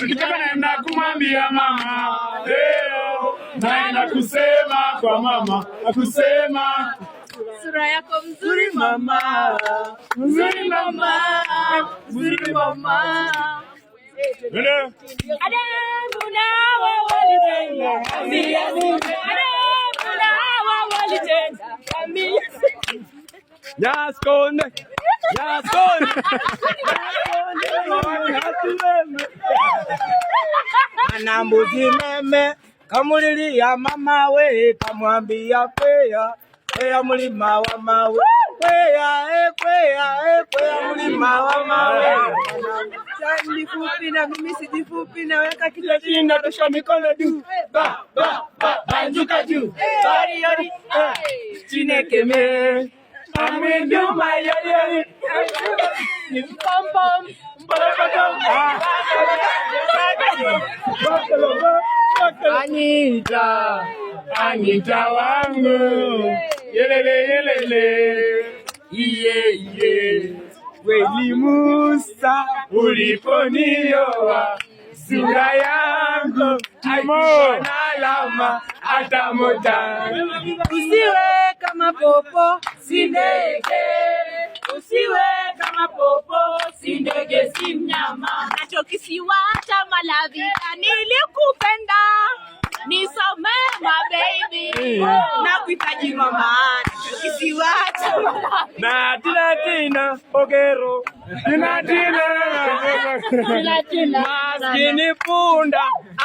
Nikitaka naenda kumwambia mama leo, naenda kusema kwa mama, akusema sura yako mzuri mama, mzuri mama, mzuri mama. Yaskone, yaskone. Anambuzi meme kamulilia mama we, kamwambia kwea kwea mulima wa mawe, kwea kwea kwea mulima wa mawe. Chani fupi na mimi sijifupi, naweka Kila jina tosha mikono juu, ba ba ba banjuka juu, bari yori chinekeme. Amendio mayori ni pom pom Anita, Anita wangu, yelele yelele, iye iye. Kweli Musa uliponioa, sura yangu haikuwa na alama hata moja. usiwe kama popo si ndege, usiwe kama popo si ndege, si mnyama. Nacho kisiwa cha Malawi nilikupenda, nisome my baby, na kuhitaji mama. Nacho kisiwa cha Malawi Na tina ogero, tina maskini punda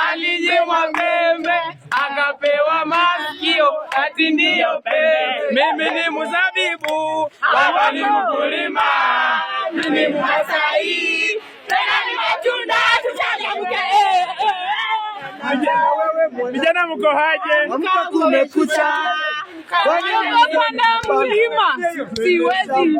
alinyimwa pembe, akapewa masikio ati ndiyo pembe. Mimi ni mzabibu, baba ni mkulima, mimi ni Masai, tena ni matunda tuchangamke. vijana mko haje? Kumekucha Kwani mlima siwezi.